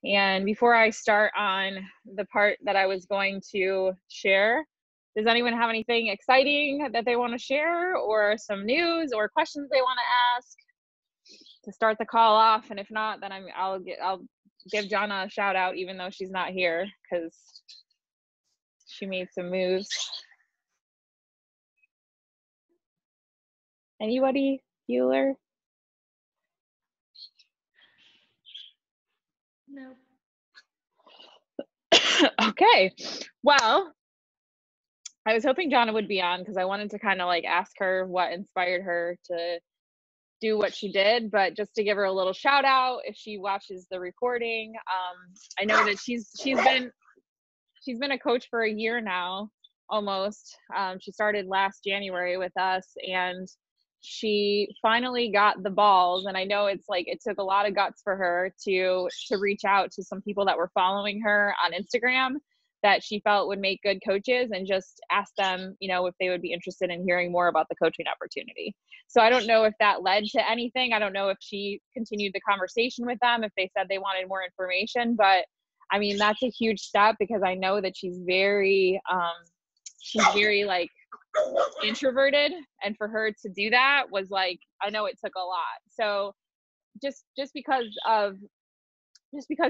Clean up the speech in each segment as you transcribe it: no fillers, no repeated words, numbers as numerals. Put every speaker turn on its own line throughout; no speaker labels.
And before I start on the part that I was going to share, does anyone have anything exciting that they want to share, or some news or questions they want to ask to start the call off? And if not, then I'll give Jonna a shout out, even though she's not here, because she made some moves. Anybody? Bueller?
No.
Okay. Well, I was hoping Jonna would be on, because I wanted to kind of like ask her what inspired her to do what she did, but just to give her a little shout out if she watches the recording. I know that she's been a coach for a year now, almost. She started last January with us, and she finally got the balls. And I know it's like, it took a lot of guts for her to reach out to some people that were following her on Instagram that she felt would make good coaches, and just ask them, if they would be interested in hearing more about the coaching opportunity. So I don't know if that led to anything. I don't know if she continued the conversation with them, if they said they wanted more information, but I mean, that's a huge step, because I know that she's very like introverted, and for her to do that was like, I know it took a lot. So just because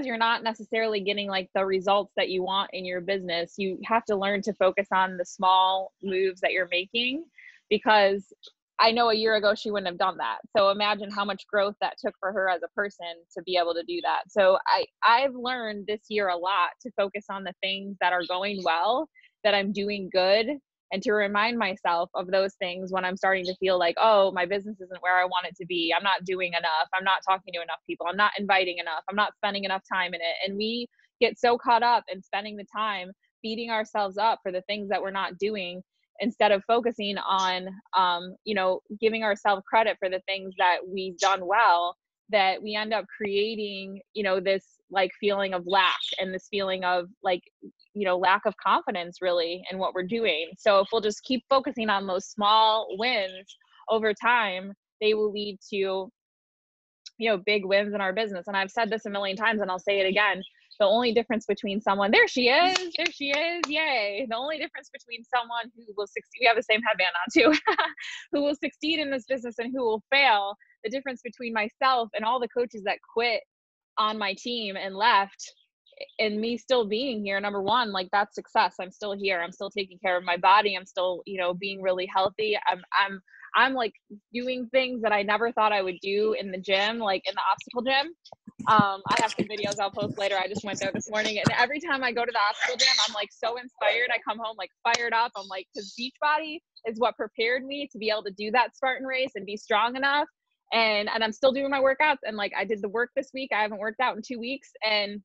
you're not necessarily getting like the results that you want in your business, you have to learn to focus on the small moves that you're making, because I know a year ago she wouldn't have done that. So imagine how much growth that took for her as a person to be able to do that. So I've learned this year a lot to focus on the things that are going well, that I'm doing good, and to remind myself of those things when I'm starting to feel like, oh, my business isn't where I want it to be. I'm not doing enough. I'm not talking to enough people. I'm not inviting enough. I'm not spending enough time in it. And we get so caught up in spending the time beating ourselves up for the things that we're not doing, instead of focusing on, giving ourselves credit for the things that we've done well, that we end up creating, this like feeling of lack, and this feeling of like, lack of confidence really in what we're doing. So if we'll just keep focusing on those small wins over time, they will lead to, big wins in our business. And I've said this a million times, and I'll say it again. The only difference between someone, there she is, yay. The only difference between someone who will succeed, we have the same headband on too, who will succeed in this business and who will fail, the difference between myself and all the coaches that quit on my team and left, and me still being here, number one, like, that's success. I'm still here. I'm still taking care of my body. I'm still, being really healthy. I'm like doing things that I never thought I would do in the gym, like in the obstacle gym. I have some videos I'll post later. I just went there this morning, and every time I go to the obstacle gym, I'm like so inspired. I come home like fired up. I'm like, because Beachbody is what prepared me to be able to do that Spartan race and be strong enough. And I'm still doing my workouts, and like, I did the work this week. I haven't worked out in 2 weeks, and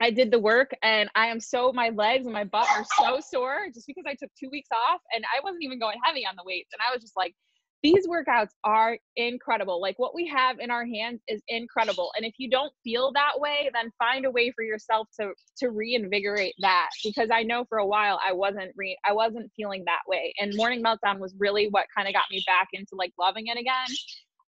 I did the work, and my legs and my butt are so sore just because I took 2 weeks off, and I wasn't even going heavy on the weights. And I was just like, these workouts are incredible. Like, what we have in our hands is incredible. And if you don't feel that way, then find a way for yourself to reinvigorate that, because I know for a while I wasn't feeling that way. And Morning Meltdown was really what kind of got me back into like loving it again.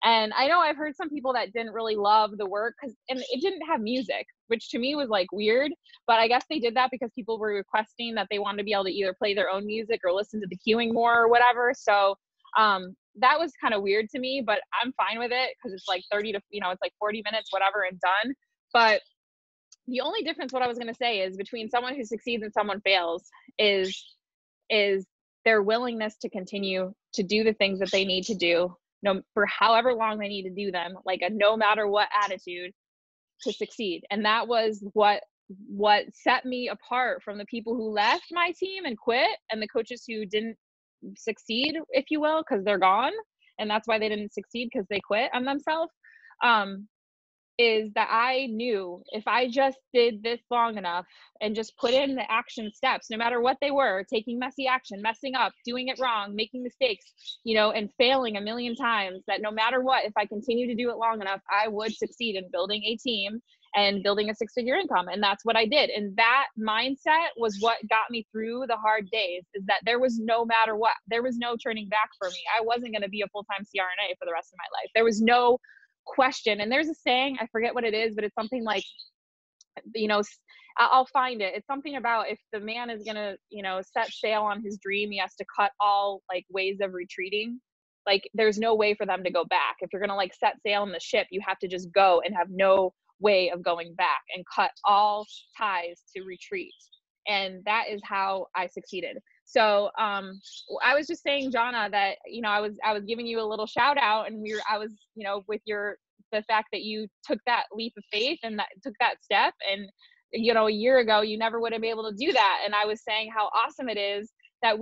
And I know I've heard some people that didn't really love the work and it didn't have music, which to me was like weird, but I guess they did that because people were requesting that they wanted to be able to either play their own music or listen to the cueing more or whatever. So that was kind of weird to me, but I'm fine with it, because it's like 40 minutes, whatever, and done. But the only difference, what I was going to say, is between someone who succeeds and someone fails is their willingness to continue to do the things that they need to do, for however long they need to do them, like a no matter what attitude, to succeed. And that was what set me apart from the people who left my team and quit, and the coaches who didn't succeed, if you will, because they're gone, and that's why they didn't succeed, because they quit on themselves. Is that I knew if I just did this long enough and just put in the action steps, no matter what they were, taking messy action, messing up, doing it wrong, making mistakes, and failing a million times, that no matter what, if I continue to do it long enough, I would succeed in building a team and building a 6-figure income. And that's what I did. And that mindset was what got me through the hard days, is that there was no matter what, there was no turning back for me. I wasn't going to be a full-time CRNA for the rest of my life. There was no question. And there's a saying, I forget what it is, but it's something like, you know, I'll find it. It's something about if the man is gonna, you know, set sail on his dream, he has to cut all like ways of retreating. Like there's no way for them to go back. If you're gonna like set sail on the ship, you have to just go and have no way of going back and cut all ties to retreat. And that is how I succeeded. So I was just saying, Jonna, that, you know, I was giving you a little shout out, and I was, you know, with the fact that you took that leap of faith and that took that step. And, you know, a year ago, you never would have been able to do that. And I was saying how awesome it is that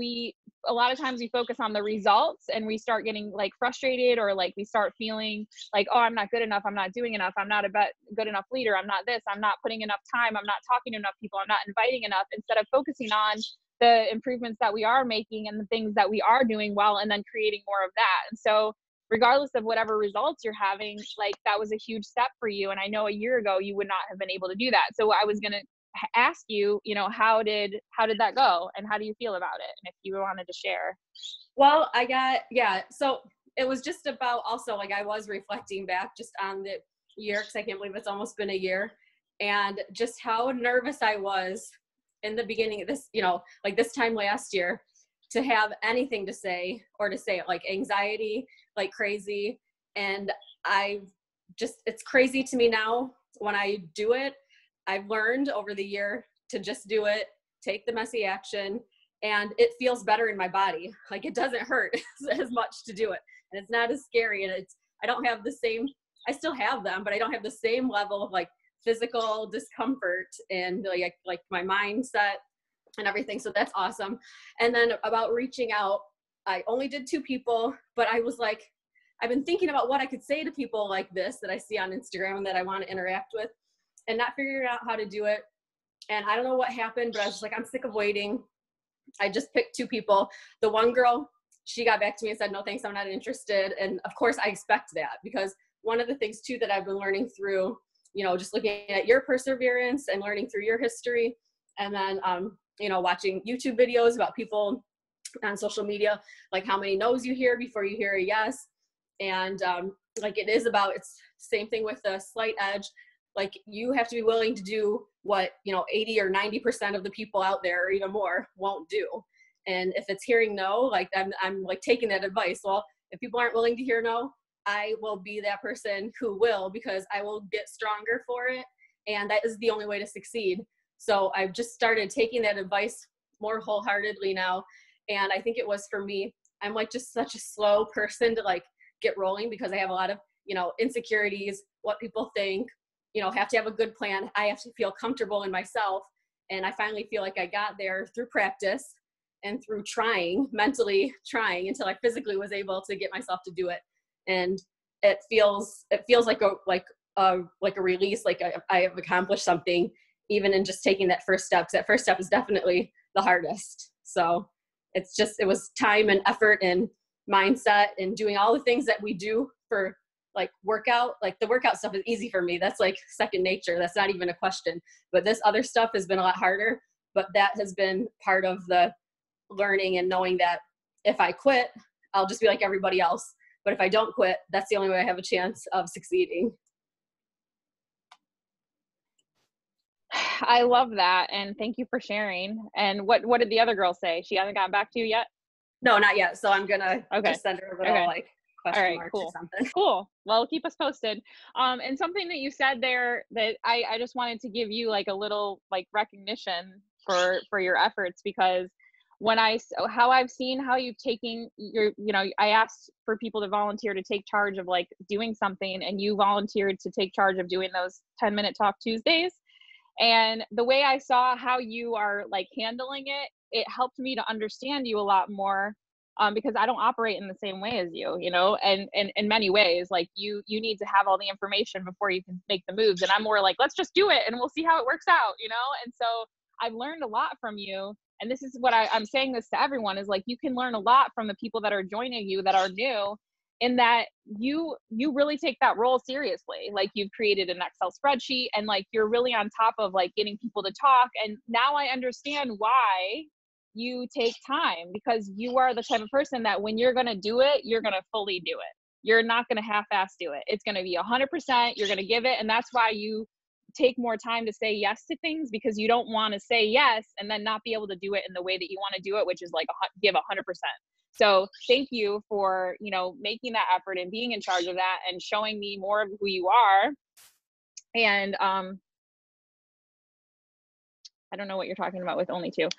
a lot of times we focus on the results and we start getting like frustrated, or like we start feeling like, oh, I'm not good enough. I'm not doing enough. I'm not a good enough leader. I'm not this, I'm not putting enough time. I'm not talking to enough people. I'm not inviting enough, instead of focusing on the improvements that we are making and the things that we are doing well, and then creating more of that. And so regardless of whatever results you're having, like that was a huge step for you. And I know a year ago you would not have been able to do that. So I was going to ask you, you know, how did that go, and how do you feel about it? And if you wanted to share.
Well, so it was just about, also, like, I was reflecting back just on the year, because I can't believe it's almost been a year, and just how nervous I was in the beginning of this, you know, like this time last year, to have anything to say, or to say it, like anxiety, like crazy. And it's crazy to me now when I do it. I've learned over the year to just do it, take the messy action, and it feels better in my body. Like it doesn't hurt as much to do it. And it's not as scary. And I still have them, but I don't have the same level of like physical discomfort and like my mindset and everything. So that's awesome. And then about reaching out, I only did 2 people, but I was like, I've been thinking about what I could say to people like this that I see on Instagram and that I want to interact with, and not figuring out how to do it. And I don't know what happened, but I was just like, I'm sick of waiting. I just picked 2 people. The one girl, she got back to me and said, no, thanks, I'm not interested. And of course I expect that, because one of the things too that I've been learning through, you know, just looking at your perseverance and learning through your history, and then, you know, watching YouTube videos about people on social media, like how many no's you hear before you hear a yes. And like it's same thing with the slight edge. Like you have to be willing to do what, you know, 80 or 90% of the people out there, or even more, won't do. And if it's hearing no, like I'm like taking that advice. Well, if people aren't willing to hear no, I will be that person who will, because I will get stronger for it. And that is the only way to succeed. So I've just started taking that advice more wholeheartedly now. And I think it was for me, I'm like just such a slow person to like get rolling, because I have a lot of, you know, insecurities, what people think, you know, have to have a good plan. I have to feel comfortable in myself. And I finally feel like I got there through practice and through mentally trying until I physically was able to get myself to do it. And it feels like a release, like I have accomplished something, even in just taking that first step. 'Cause that first step is definitely the hardest. So it was time and effort and mindset and doing all the things that we do for like workout. Like the workout stuff is easy for me. That's like second nature. That's not even a question. But this other stuff has been a lot harder. But that has been part of the learning and knowing that if I quit, I'll just be like everybody else. But if I don't quit, that's the only way I have a chance of succeeding.
I love that. And thank you for sharing. And what did the other girl say? She hasn't gotten back to you yet?
No, not yet. So I'm going to just send her a little like question mark or something.
Cool. Well, keep us posted. And something that you said there that I just wanted to give you like a little like recognition for your efforts, because how I've seen how you've taken I asked for people to volunteer to take charge of like doing something, and you volunteered to take charge of doing those 10-minute Talk Tuesdays. And the way I saw how you are like handling it, it helped me to understand you a lot more, because I don't operate in the same way as you, you know, and in many ways, like you need to have all the information before you can make the moves. And I'm more like, let's just do it and we'll see how it works out, you know? And so I've learned a lot from you. And this is what I'm saying this to everyone, is like, you can learn a lot from the people that are joining you that are new, in that you really take that role seriously. Like you've created an Excel spreadsheet, and like you're really on top of like getting people to talk. And now I understand why you take time, because you are the type of person that when you're going to do it, you're going to fully do it. You're not going to half-ass do it. It's going to be 100%. You're going to give it. And that's why you take more time to say yes to things, because you don't want to say yes and then not be able to do it in the way that you want to do it, which is like give 100%. So thank you for, you know, making that effort and being in charge of that and showing me more of who you are. And I don't know what you're talking about with only two.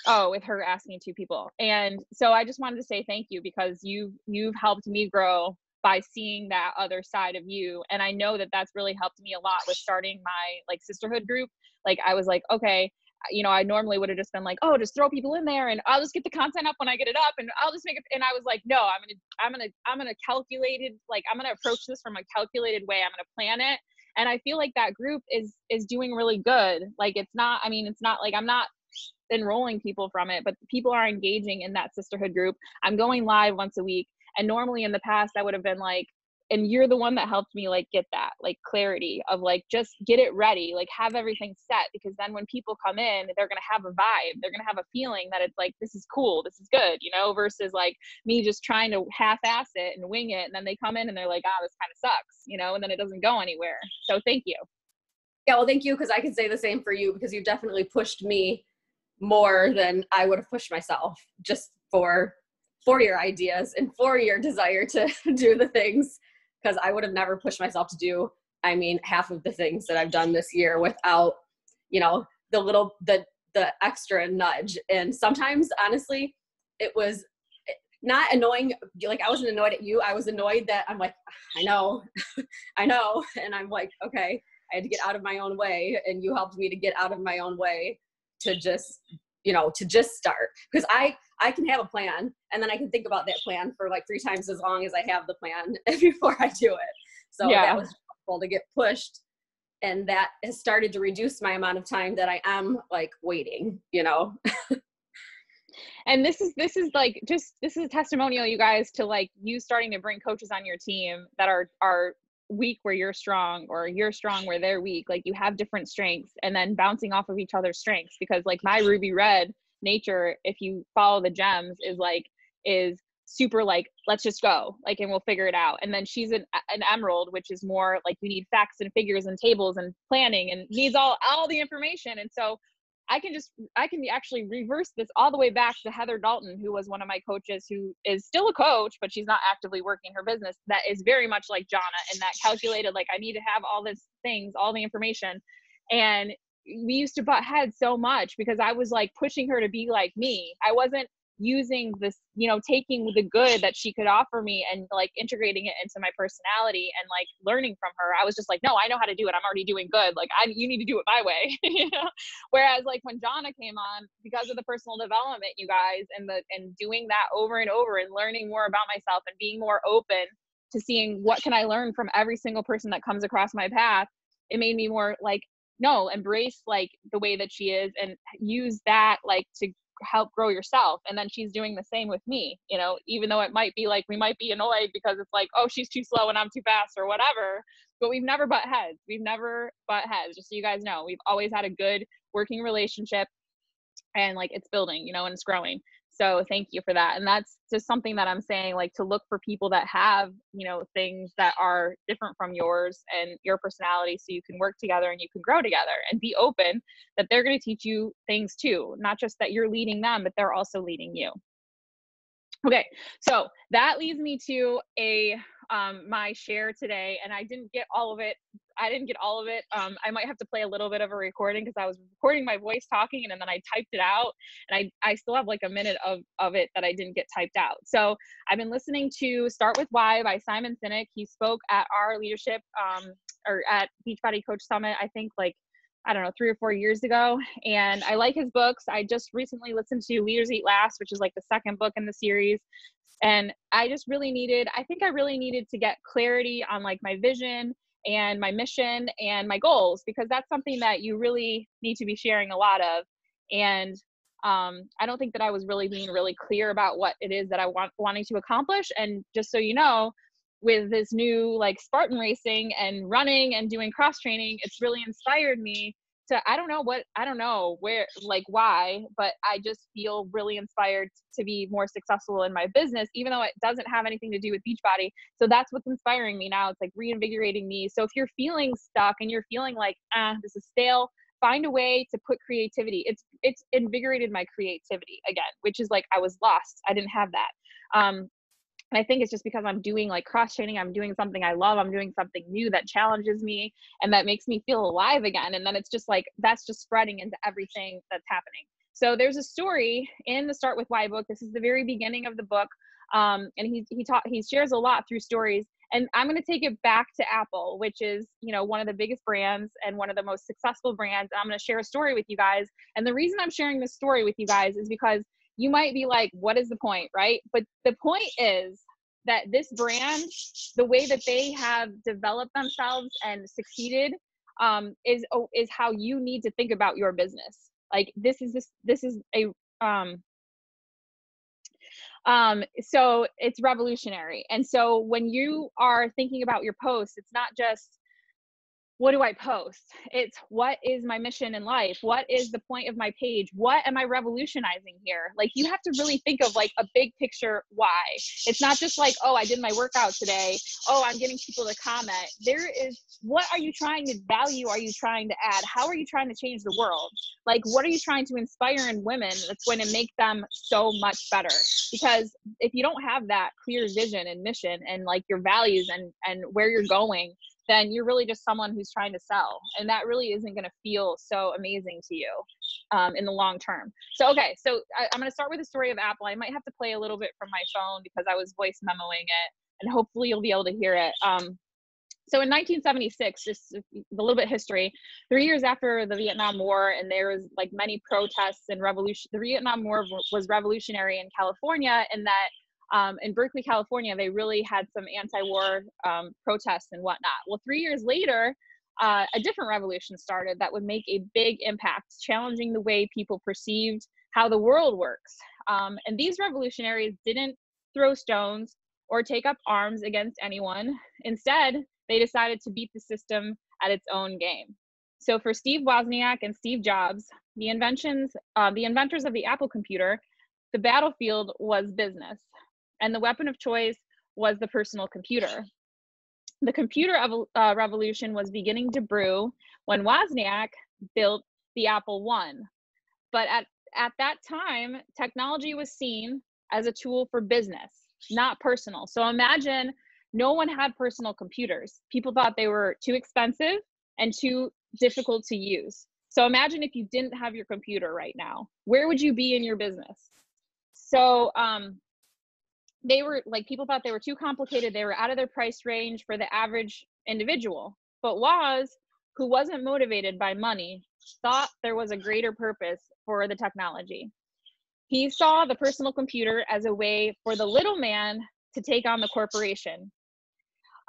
Oh, with her asking two people. And so I just wanted to say thank you, because you've helped me grow by seeing that other side of you. And I know that that's really helped me a lot with starting my like sisterhood group. Like I was like, okay, you know, I normally would have just been like, oh, just throw people in there and I'll just get the content up when I get it up and I'll just make it. And I was like, no, I'm gonna calculate it. Like I'm gonna approach this from a calculated way. I'm gonna plan it. And I feel like that group is doing really good. Like it's not like I'm not enrolling people from it, but people are engaging in that sisterhood group. I'm going live once a week. And normally in the past, I would have been like, and you're the one that helped me like get that like clarity of like, just get it ready, like have everything set, because then when people come in, they're going to have a vibe. They're going to have a feeling that it's like, this is cool, this is good, you know, versus like me just trying to half-ass it and wing it. And then they come in and they're like, this kind of sucks, you know, and then it doesn't go anywhere. So thank you.
Yeah, well, thank you. Because I can say the same for you, because you've definitely pushed me more than I would have pushed myself, just for your ideas and for your desire to do the things, because I would have never pushed myself to do, I mean, half of the things that I've done this year without, you know, the extra nudge. And sometimes, honestly, it was not annoying. Like I wasn't annoyed at you. I was annoyed that I'm like, I know. And I'm like, okay, I had to get out of my own way. And you helped me to get out of my own way to just, you know, to just start. Because I can have a plan and then I can think about that plan for like 3 times as long as I have the plan before I do it. So that was helpful to get pushed. And that has started to reduce my amount of time that I am like waiting, you know.
And this is like, just, this is a testimonial, you guys, to like you starting to bring coaches on your team that are weak where you're strong, or you're strong where they're weak. Like you have different strengths, and then bouncing off of each other's strengths. Because like my ruby red nature, if you follow the gems, is super like, let's just go, like, and we'll figure it out. And then she's an emerald, which is more like you need facts and figures and tables and planning and needs all the information. And so I can actually reverse this all the way back to Heather Dalton, who was one of my coaches, who is still a coach, but she's not actively working her business. That is very much like Jonna, and that calculated, like, I need to have all these things, all the information. And we used to butt heads so much because I was like pushing her to be like me. I wasn't using this, you know, taking the good that she could offer me and like integrating it into my personality and like learning from her. I was just like, no, I know how to do it. I'm already doing good. Like you need to do it my way. You know? Whereas like when Jonna came on, because of the personal development, you guys, and doing that over and over and learning more about myself and being more open to seeing what can I learn from every single person that comes across my path, it made me more like, no, embrace like the way that she is and use that like to help grow yourself. And then she's doing the same with me, you know, even though it might be like we might be annoyed because it's like, oh, she's too slow and I'm too fast or whatever, but we've never butt heads, just so you guys know. We've always had a good working relationship, and like it's building, you know, and it's growing. So thank you for that. And that's just something that I'm saying, like, to look for people that have, you know, things that are different from yours and your personality, so you can work together and you can grow together, and be open that they're going to teach you things too. Not just that you're leading them, but they're also leading you. Okay, so that leads me to my share today, and I didn't get all of it. I might have to play a little bit of a recording because I was recording my voice talking, and then I typed it out, and I still have like a minute of it that I didn't get typed out. So I've been listening to Start With Why by Simon Sinek. He spoke at our leadership or at Beachbody Coach Summit, I think like, I don't know, 3 or 4 years ago. And I like his books. I just recently listened to Leaders Eat Last, which is like the second book in the series. And I really needed to get clarity on like my vision and my mission and my goals, because that's something that you really need to be sharing a lot of. And I don't think that I was really being really clear about what it is that I wanting to accomplish. And just so you know, with this new like Spartan racing and running and doing cross training, it's really inspired me to, I don't know where, like why, but I just feel really inspired to be more successful in my business, even though it doesn't have anything to do with Beachbody. So that's what's inspiring me now. It's like reinvigorating me. So if you're feeling stuck and you're feeling like, this is stale, find a way to put creativity. It's invigorated my creativity again, which is like, I was lost. I didn't have that. And I think it's just because I'm doing like cross training, I'm doing something I love, I'm doing something new that challenges me and that makes me feel alive again. And then it's just like, that's just spreading into everything that's happening. So there's a story in the Start With Why book. This is the very beginning of the book. And he shares a lot through stories. And I'm going to take it back to Apple, which is, you know, one of the biggest brands and one of the most successful brands. I'm going to share a story with you guys. And the reason I'm sharing this story with you guys is because you might be like, what is the point, right? But the point is that this brand, the way that they have developed themselves and succeeded, is how you need to think about your business. Like this is a so it's revolutionary. And so when you are thinking about your posts, it's not just, what do I post? It's, what is my mission in life? What is the point of my page? What am I revolutionizing here? Like you have to really think of like a big picture why. It's not just like, oh, I did my workout today. Oh, I'm getting people to comment. There is, what are you trying to value? Are you trying to add? How are you trying to change the world? Like, what are you trying to inspire in women that's going to make them so much better? Because if you don't have that clear vision and mission and like your values and where you're going, then you're really just someone who's trying to sell. And that really isn't going to feel so amazing to you in the long term. So, okay. So I'm going to start with the story of Apple. I might have to play a little bit from my phone because I was voice memoing it, and hopefully you'll be able to hear it. So in 1976, just a little bit of history, 3 years after the Vietnam War, and there was like many protests and revolution. The Vietnam War was revolutionary in California, in that in Berkeley, California, they really had some anti-war protests and whatnot. Well, 3 years later, a different revolution started that would make a big impact, challenging the way people perceived how the world works. And these revolutionaries didn't throw stones or take up arms against anyone. Instead, they decided to beat the system at its own game. So for Steve Wozniak and Steve Jobs, the inventors of the Apple computer, the battlefield was business. And the weapon of choice was the personal computer. The computer revolution was beginning to brew when Wozniak built the Apple I. But at that time, technology was seen as a tool for business, not personal. So imagine no one had personal computers. People thought they were too expensive and too difficult to use. So imagine if you didn't have your computer right now, where would you be in your business? So, they were like, people thought they were too complicated. They were out of their price range for the average individual. But Woz, who wasn't motivated by money, thought there was a greater purpose for the technology. He saw the personal computer as a way for the little man to take on the corporation.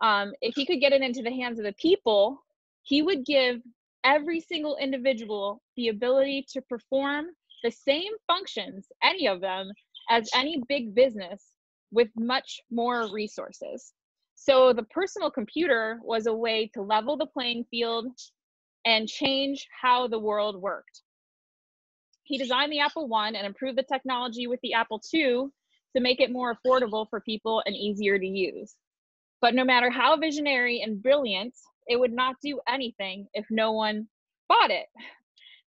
If he could get it into the hands of the people, he would give every single individual the ability to perform the same functions, any of them, as any big business, with much more resources. So the personal computer was a way to level the playing field and change how the world worked. He designed the Apple I and improved the technology with the Apple II to make it more affordable for people and easier to use. But no matter how visionary and brilliant, it would not do anything if no one bought it.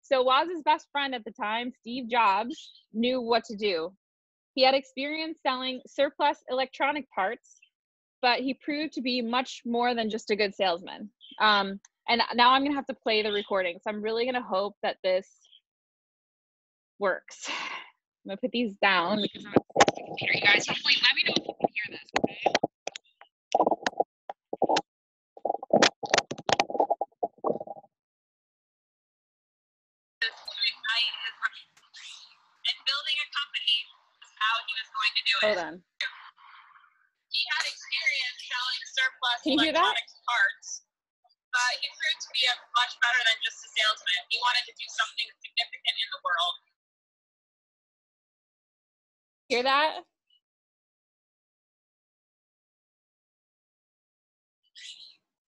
So Woz's best friend at the time, Steve Jobs, knew what to do. He had experience selling surplus electronic parts, but he proved to be much more than just a good salesman. And now I'm going to have to play the recording. So I'm really going to hope that this works. I'm going to put these down because I'm on the computer. You guys, hopefully, let me know if you can hear this, okay? And building a company was how he was going to do it. Hold on. He had experience selling surplus electronics parts, but he proved to be much better than just a salesman. He wanted to do something significant in the world. Hear that?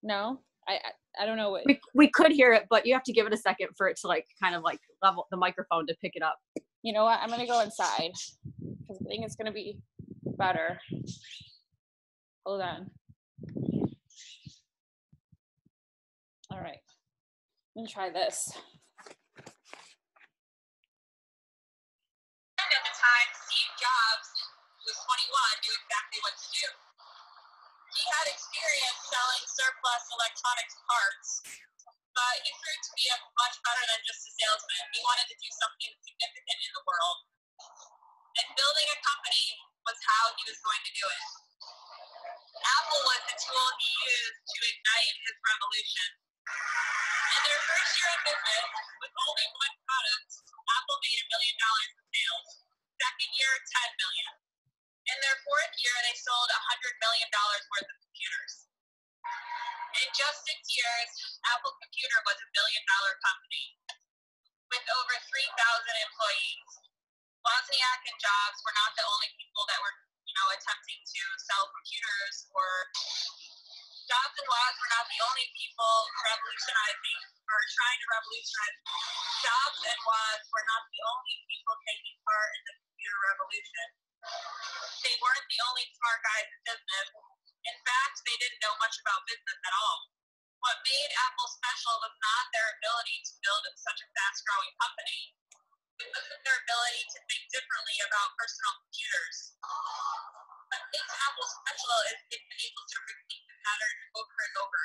No? I don't know what.
We could hear it, but you have to give it a second for it to like kind of like level the microphone to pick it up.
You know what? I'm going to go inside because I think it's going to be better. Hold on. All right. Let me try this.
At the time, Steve Jobs, who was 21, knew exactly what to do. He had experience selling surplus electronics parts, but he proved to be much better than just a salesman. He wanted to do something significant in the world. And building a company was how he was going to do it. Apple was the tool he used to ignite his revolution. In their first year in business, with only one product, Apple made $1 million in sales. Second year, $10 million. In their fourth year, they sold $100 million worth of computers. In just 6 years, Apple Computer was $1 billion company with over 3,000 employees. Wozniak and Jobs were not the only people that were, attempting to sell computers, or Jobs and Woz were not the only people revolutionizing or trying to revolutionize. Jobs and Woz were not the only people taking part in the computer revolution. They weren't the only smart guys in business. In fact, they didn't know much about business at all. What made Apple special was not their ability to build such a fast-growing company. It was their ability to think differently about personal computers. What makes Apple special is they've been able to repeat the pattern over and over.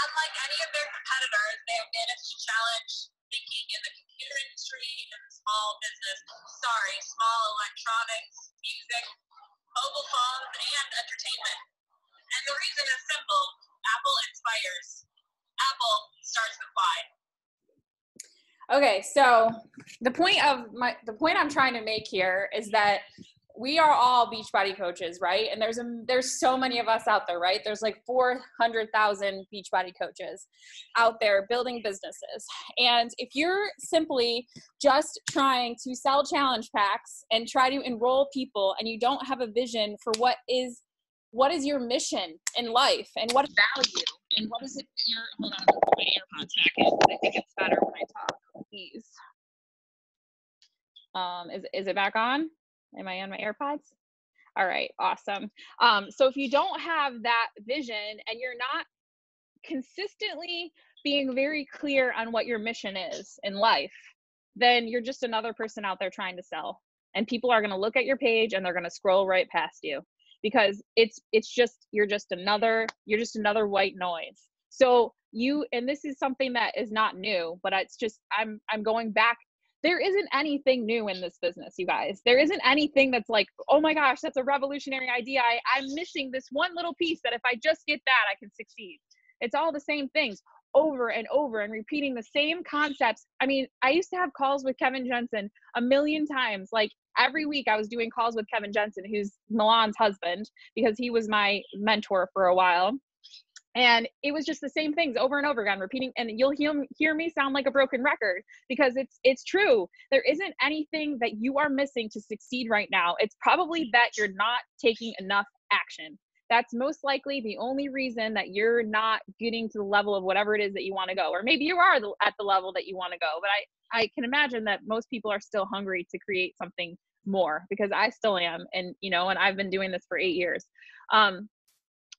Unlike any of their competitors, they have managed to challenge thinking in the computer industry and small electronics, music, mobile phones, and entertainment. And the reason is simple. Apple inspires. Apple starts with why.
Okay, so the point I'm trying to make here is that we are all Beachbody coaches, right? And there's so many of us out there, right? There's like 400,000 Beachbody coaches out there building businesses. And if you're simply just trying to sell challenge packs and try to enroll people, and you don't have a vision for what is your mission in life and what value and what is it hold on, I'm gonna put my AirPods back in because I think it's better when I talk with these. Is it back on? Am I on my AirPods? All right, awesome. So if you don't have that vision and you're not consistently being very clear on what your mission is in life, then you're just another person out there trying to sell. And people are going to look at your page and they're going to scroll right past you because you're just another white noise. So and this is something that is not new, but it's just, I'm going back. There isn't anything new in this business, you guys. There isn't anything that's like, oh my gosh, that's a revolutionary idea. I'm missing this one little piece that if I just get that, I can succeed. It's all the same things over and over and repeating the same concepts. I mean, I used to have calls with Kevin Jensen a million times. Like every week I was doing calls with Kevin Jensen, who's Milan's husband, because he was my mentor for a while. And it was just the same things over and over again, repeating, and you'll hear me sound like a broken record because it's true. There isn't anything that you are missing to succeed right now. It's probably that you're not taking enough action. That's most likely the only reason that you're not getting to the level of whatever it is that you want to go. Or maybe you are at the level that you want to go. But I can imagine that most people are still hungry to create something more, because I still am. And, and I've been doing this for 8 years.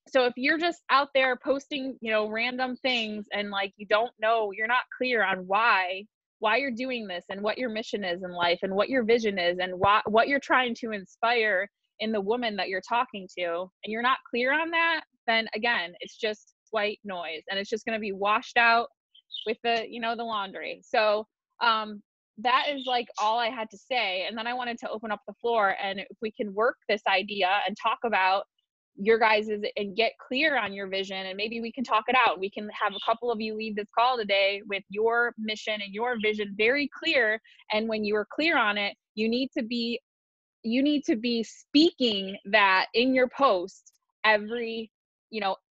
So if you're just out there posting, random things and like you don't know, you're not clear on why you're doing this and what your mission is in life and what your vision is and what you're trying to inspire in the woman that you're talking to, and you're not clear on that, then again, it's just white noise and it's just going to be washed out with the laundry. So that is like all I had to say. And then I wanted to open up the floor, and if we can work this idea and talk about your guys's and get clear on your vision, and maybe we can talk it out. We can have a couple of you lead this call today with your mission and your vision very clear. And when you are clear on it, you need to be speaking that in your post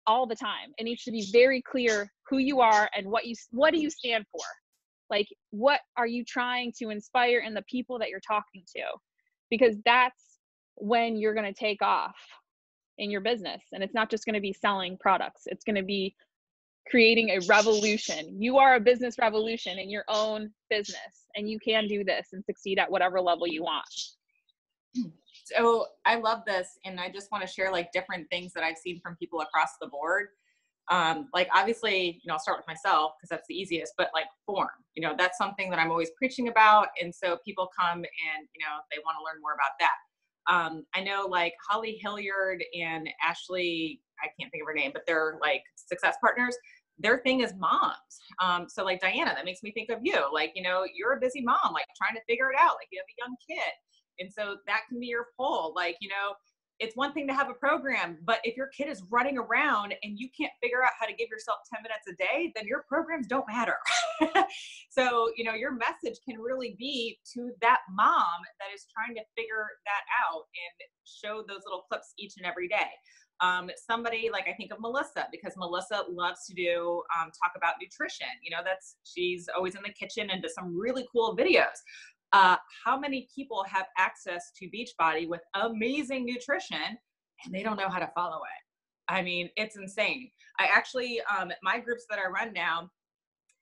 all the time. It needs to be very clear who you are and what do you stand for? Like, what are you trying to inspire in the people that you're talking to? Because that's when you're going to take off in your business. And it's not just going to be selling products. It's going to be creating a revolution. You are a business revolution in your own business, and you can do this and succeed at whatever level you want.
So I love this. And I just want to share like different things that I've seen from people across the board. Like obviously, I'll start with myself because that's the easiest, but like form, that's something that I'm always preaching about. And so people come and, they want to learn more about that. I know like Holly Hilliard and Ashley, I can't think of her name, but they're like success partners. Their thing is moms. So like Diana, that makes me think of you. Like, you're a busy mom, like trying to figure it out. Like you have a young kid. And so that can be your pull. Like, it's one thing to have a program, but if your kid is running around and you can't figure out how to give yourself 10 minutes a day, then your programs don't matter. So, your message can really be to that mom that is trying to figure that out and show those little clips each and every day. Somebody like, I think of Melissa, because Melissa loves to do, talk about nutrition. She's always in the kitchen and does some really cool videos. How many people have access to Beachbody with amazing nutrition and they don't know how to follow it? I mean, it's insane. I actually, my groups that I run now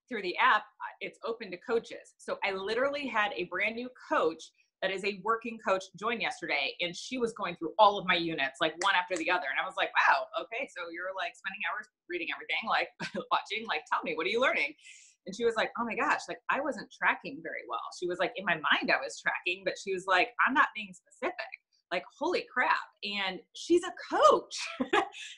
through the app, it's open to coaches. So I literally had a brand new coach that is a working coach join yesterday, and she was going through all of my units, like one after the other. And I was like, wow, okay, so you're like spending hours reading everything, like watching, like, tell me, what are you learning? And she was like, oh my gosh, like I wasn't tracking very well. She was like, in my mind I was tracking, but she was like, I'm not being specific. Like, holy crap. And she's a coach.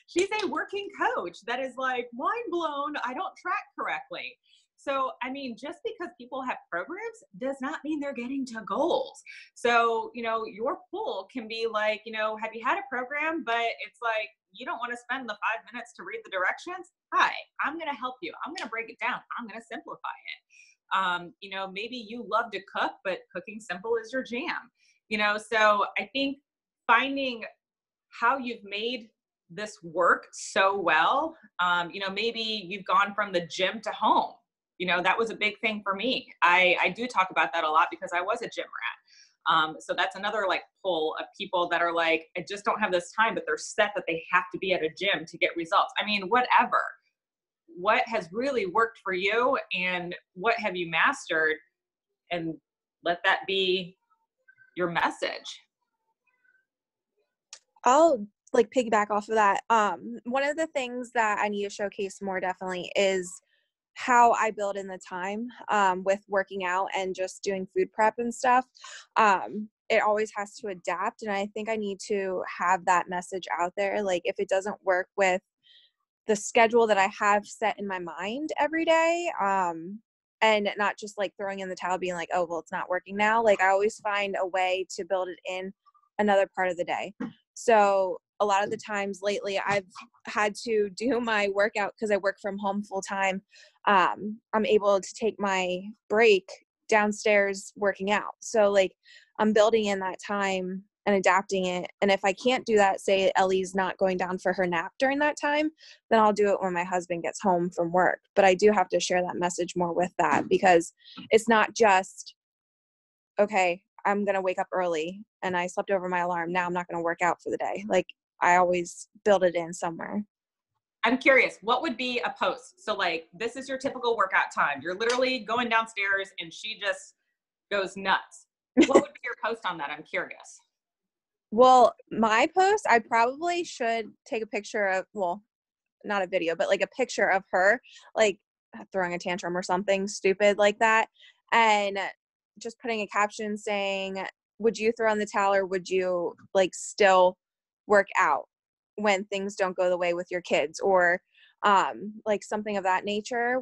She's a working coach that is like, mind blown, I don't track correctly. So, I mean, just because people have programs does not mean they're getting to goals. So, your pull can be like, have you had a program, but it's like, you don't want to spend the 5 minutes to read the directions? Hi, I'm going to help you. I'm going to break it down. I'm going to simplify it. Maybe you love to cook, but cooking simple is your jam. So I think finding how you've made this work so well, maybe you've gone from the gym to home. That was a big thing for me. I do talk about that a lot because I was a gym rat. So that's another like pull of people that are like, I just don't have this time, but they're set that they have to be at a gym to get results. I mean, whatever. What has really worked for you and what have you mastered, and let that be your message.
I'll like piggyback off of that. One of the things that I need to showcase more definitely is how I build in the time with working out and just doing food prep and stuff. It always has to adapt. And I think I need to have that message out there. Like if it doesn't work with the schedule that I have set in my mind every day, and not just like throwing in the towel being like, oh, well, it's not working now. Like I always find a way to build it in another part of the day. So a lot of the times lately I've had to do my workout because I work from home full time. I'm able to take my break downstairs working out. So like I'm building in that time and adapting it. And if I can't do that, say Ellie's not going down for her nap during that time, then I'll do it when my husband gets home from work. But I do have to share that message more with that, because it's not just, okay, I'm going to wake up early and I slept over my alarm. Now I'm not going to work out for the day. Like I always build it in somewhere.
I'm curious, what would be a post? So like, this is your typical workout time. You're literally going downstairs and she just goes nuts. What would be your post on that? I'm curious.
Well, my post, I probably should take a picture of, well, not a video, but like a picture of her, like throwing a tantrum or something stupid like that. And just putting a caption saying, would you throw in the towel or would you like still work out when things don't go the way with your kids, or like something of that nature,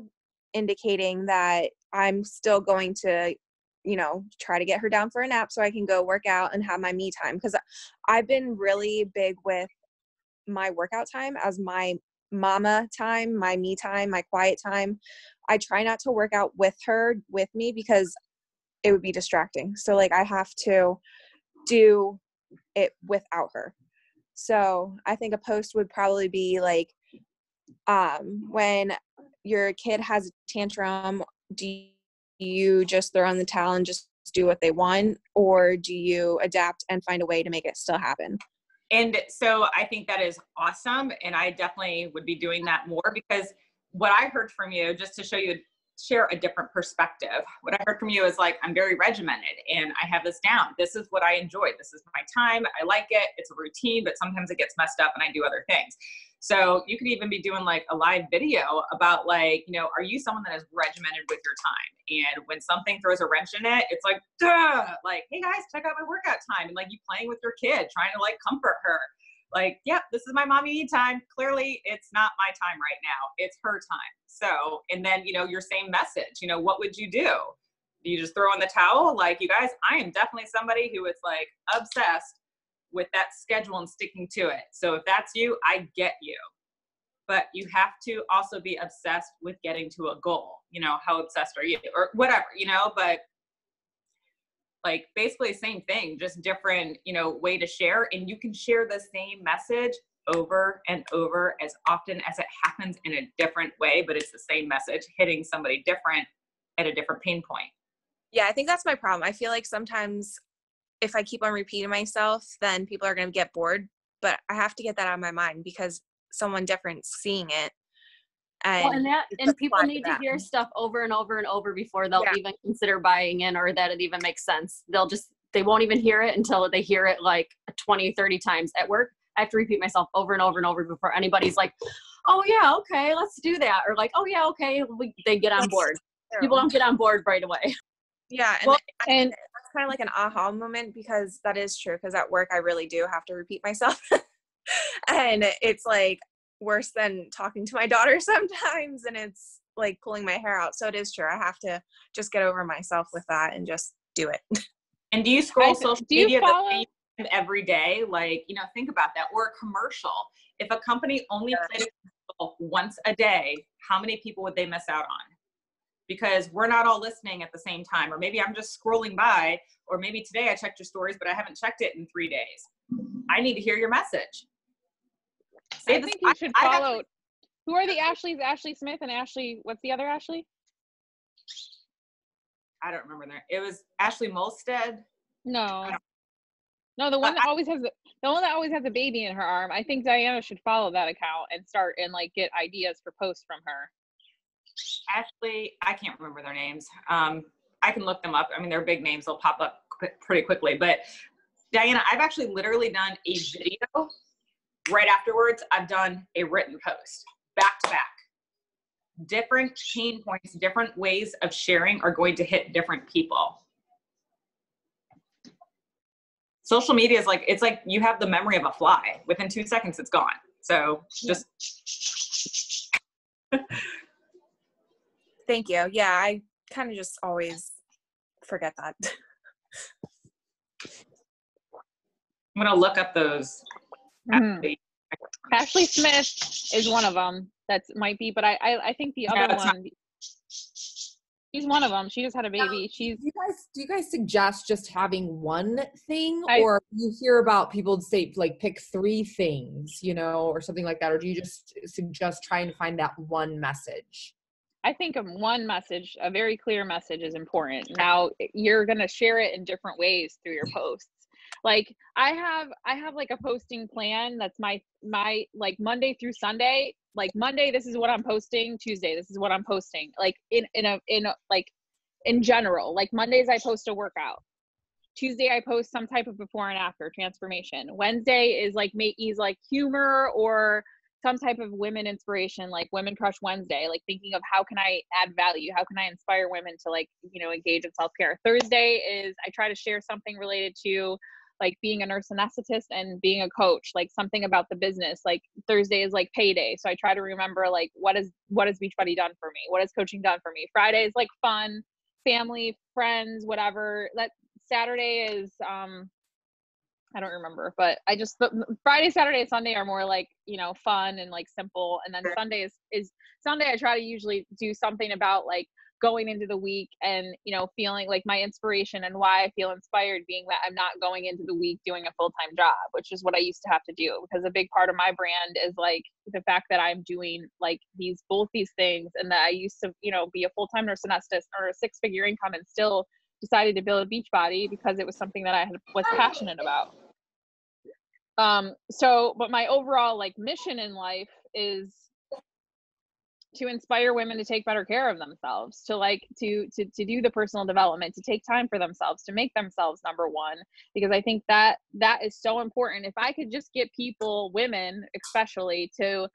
indicating that I'm still going to, try to get her down for a nap so I can go work out and have my me time. Because I've been really big with my workout time as my mama time, my me time, my quiet time. I try not to work out with her with me because it would be distracting. So like I have to do it without her. So I think a post would probably be like, when your kid has a tantrum, do you just throw in the towel and just do what they want, or do you adapt and find a way to make it still happen?
And so I think that is awesome. And I definitely would be doing that more, because what I heard from you, just to share a different perspective, what I heard from you is like, I'm very regimented and I have this down. This is what I enjoy. This is my time. I like it. It's a routine, but sometimes it gets messed up and I do other things. So you could even be doing like a live video about like, you know, are you someone that is regimented with your time? And when something throws a wrench in it, it's like, duh, like, hey guys, check out my workout time. And like you playing with your kid, trying to like comfort her. Like, yep, this is my mommy need time. Clearly it's not my time right now. It's her time. So, and then, you know, your same message, you know, what would you do? Do you just throw in the towel? Like, you guys, I am definitely somebody who is like obsessed with that schedule and sticking to it. So if that's you, I get you. But you have to also be obsessed with getting to a goal. You know, how obsessed are you? Or whatever, you know, but like basically same thing, just different, you know, way to share. And you can share the same message over and over as often as it happens in a different way, but it's the same message hitting somebody different at a different pain point.
Yeah, I think that's my problem. I feel like sometimes if I keep on repeating myself, then people are going to get bored, but I have to get that out of my mind because someone different's seeing it.
And people need to hear stuff over and over and over before they'll even consider buying in or that it even makes sense. They won't even hear it until they hear it like 20, 30 times at work. I have to repeat myself over and over and over before anybody's like, oh yeah, okay, let's do that. Or like, oh yeah, okay. They get on board. People don't get on board right away.
Yeah. And that's kind of like an aha moment because that is true. Because at work, I really do have to repeat myself. And it's like worse than talking to my daughter sometimes. And it's like pulling my hair out. So it is true. I have to just get over myself with that and just do it.
And do you scroll social media the same every day? Like, you know, think about that. Or a commercial. If a company only played a commercial once a day, how many people would they miss out on? Because we're not all listening at the same time. Or maybe I'm just scrolling by, or maybe today I checked your stories, but I haven't checked it in 3 days. I need to hear your message.
I think you should follow. Who are the Ashleys? Ashley Smith and Ashley, what's the other Ashley?
I don't remember that. It was Ashley Molstead.
No, the one that always has a baby in her arm. I think Diana should follow that account and start and like get ideas for posts from her.
Ashley, I can't remember their names. I can look them up. I mean, they're big names. They'll pop up pretty quickly. But Diana, I've actually literally done a video. Right afterwards, I've done a written post back to back. Different pain points, different ways of sharing are going to hit different people. Social media is like, it's like you have the memory of a fly. Within 2 seconds, it's gone. So just.
Thank you. Yeah, I kind of just always forget that.
I'm going to look up those.
Ashley Smith is one of them. That might be, but I think the other one. She's one of them. She just had a baby. Do
you guys suggest just having one thing, or you hear about people say like pick 3 things, you know, or something like that, or do you just suggest trying to find that one message?
I think one message, a very clear message, is important. Now you're gonna share it in different ways through your posts. Like I have like a posting plan that's my like Monday through Sunday. Like Monday, this is what I'm posting. Tuesday, this is what I'm posting. Like in general, like Mondays I post a workout. Tuesday I post some type of before and after transformation. Wednesday is like humor or some type of women inspiration, like Women Crush Wednesday, like thinking of how can I add value? How can I inspire women to like, you know, engage in self-care? Thursday is I try to share something related to like being a nurse anesthetist and being a coach, like something about the business. Like Thursday is like payday. So I try to remember like, what has Beachbody done for me? What has coaching done for me? Friday is like fun, family, friends, whatever. That Saturday is, I don't remember, but Friday, Saturday, Sunday are more like, you know, fun and like simple. And then Sunday is Sunday. I try to usually do something about like going into the week and, you know, feeling like my inspiration and why I feel inspired being that I'm not going into the week doing a full-time job, which is what I used to have to do, because a big part of my brand is like the fact that I'm doing like both these things, and that I used to, you know, be a full-time nurse anesthetist or a 6-figure income and still decided to build Beachbody because it was something that I was passionate about. But my overall like mission in life is to inspire women to take better care of themselves, to like to do the personal development, to take time for themselves, to make themselves number one, because I think that is so important. If I could just get people, women especially, to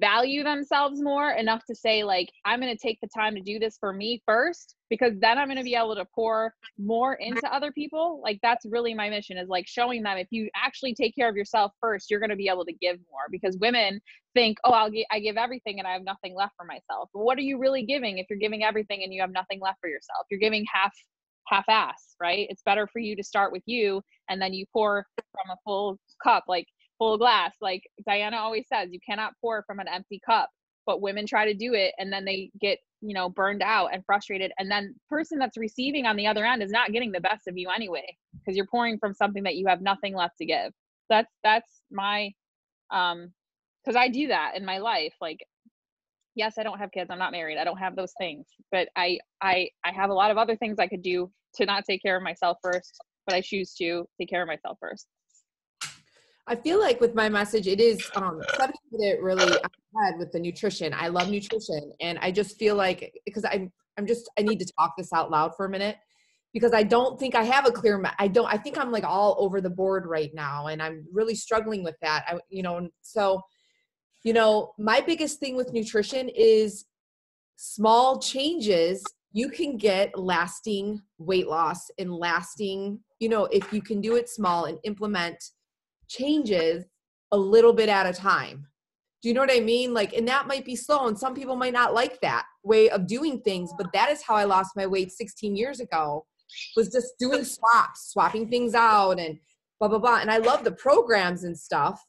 value themselves more enough to say, like, I'm going to take the time to do this for me first, because then I'm going to be able to pour more into other people. Like, that's really my mission, is like showing them, if you actually take care of yourself first, you're going to be able to give more. Because women think, oh, I give everything and I have nothing left for myself. But what are you really giving if you're giving everything and you have nothing left for yourself? You're giving half-ass, right? It's better for you to start with you, and then you pour from a full cup, like full glass. Like Diana always says, you cannot pour from an empty cup. But women try to do it, and then they get, you know, burned out and frustrated, and then the person that's receiving on the other end is not getting the best of you anyway, because you're pouring from something that you have nothing left to give. That's my because I do that in my life. Like, yes, I don't have kids, I'm not married, I don't have those things, but I have a lot of other things I could do to not take care of myself first, but I choose to take care of myself first.
I feel like with my message, it is something that really I had with the nutrition. I love nutrition, and I just feel like, because I need to talk this out loud for a minute, because I don't think I have a clear, I think I'm like all over the board right now, and I'm really struggling with that. My biggest thing with nutrition is small changes. You can get lasting weight loss and lasting, if you can do it small and implement changes a little bit at a time. Do you know what I mean? Like, and that might be slow, and some people might not like that way of doing things, but that is how I lost my weight 16 years ago, was just doing swapping things out and blah, blah, blah. And I love the programs and stuff.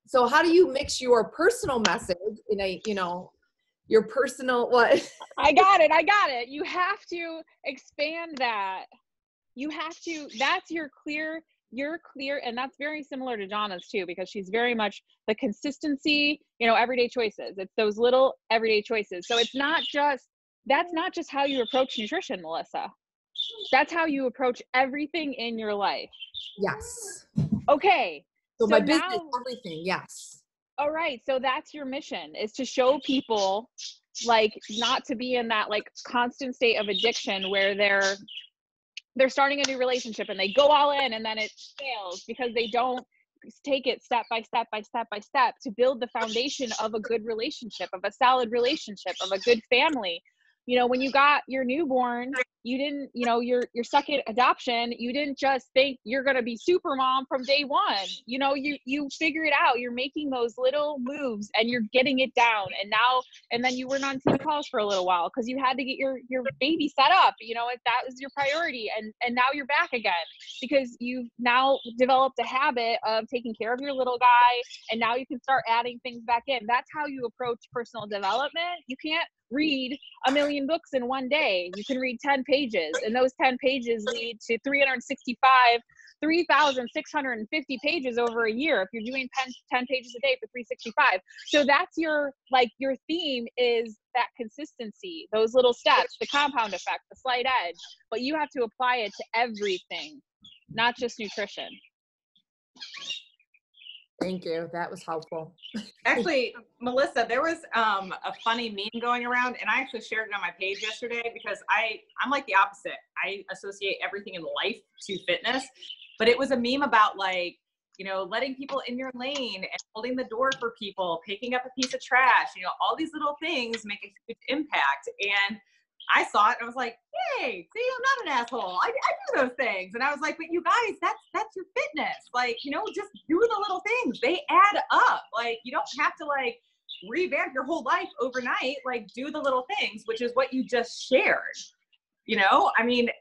So how do you mix your personal message in your personal, what?
I got it. You have to expand that. You have to, that's you're clear, and that's very similar to Donna's too, because she's very much the consistency, everyday choices. It's those little everyday choices. So that's not just how you approach nutrition, Melissa. That's how you approach everything in your life.
Yes.
Okay.
So my business, everything. Yes.
All right. So that's your mission, is to show people, like, not to be in that like constant state of addiction where they're starting a new relationship and they go all in and then it fails because they don't take it step by step to build the foundation of a good relationship, of a solid relationship, of a good family. When you got your newborn, you didn't, your second adoption, you didn't just think you're going to be super mom from day one. You figure it out. You're making those little moves and you're getting it down. And then you weren't on team calls for a little while because you had to get your baby set up, if that was your priority. And now you're back again because you've now developed a habit of taking care of your little guy. And now you can start adding things back in. That's how you approach personal development. You can't read 1 million books in one day. You can read 10 pages, and those 10 pages lead to 3,650 pages over a year if you're doing 10 pages a day for 365. So that's your theme, is that consistency, those little steps, the compound effect, the slight edge. But you have to apply it to everything, not just nutrition.
Thank you. That was helpful.
Actually, Melissa, there was a funny meme going around, and I actually shared it on my page yesterday because I'm like the opposite. I associate everything in life to fitness, but it was a meme about letting people in your lane and holding the door for people, picking up a piece of trash, all these little things make a huge impact. And I saw it and I was like, hey, see, I'm not an asshole. I do those things. And I was like, but you guys, that's your fitness. Just do the little things. They add up. You don't have to revamp your whole life overnight. Do the little things, which is what you just shared.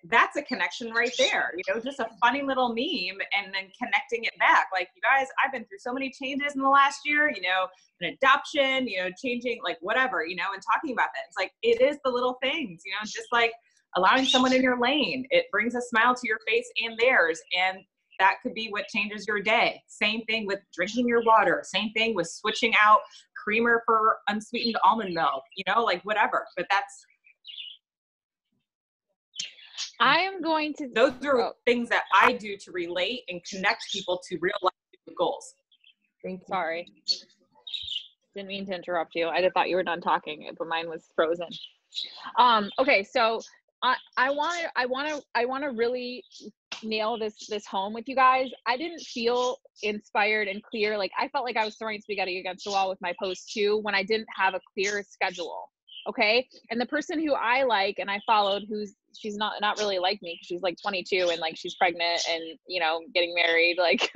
That's a connection right there, just a funny little meme and then connecting it back. You guys, I've been through so many changes in the last year, an adoption, changing, whatever, and talking about that. It's it is the little things, just allowing someone in your lane. It brings a smile to your face and theirs. And that could be what changes your day. Same thing with drinking your water. Same thing with switching out creamer for unsweetened almond milk, whatever. But
I am going to.
Those are things that I do to relate and connect people to real life goals.
Sorry. Didn't mean to interrupt you. I thought you were done talking, but mine was frozen. Okay, so I want to really nail this home with you guys. I didn't feel inspired and clear. Like, I felt like I was throwing spaghetti against the wall with my posts too, when I didn't have a clear schedule. Okay. And the person who I like and I followed, she's not really like me, because she's like 22 and like she's pregnant and, you know, getting married, like,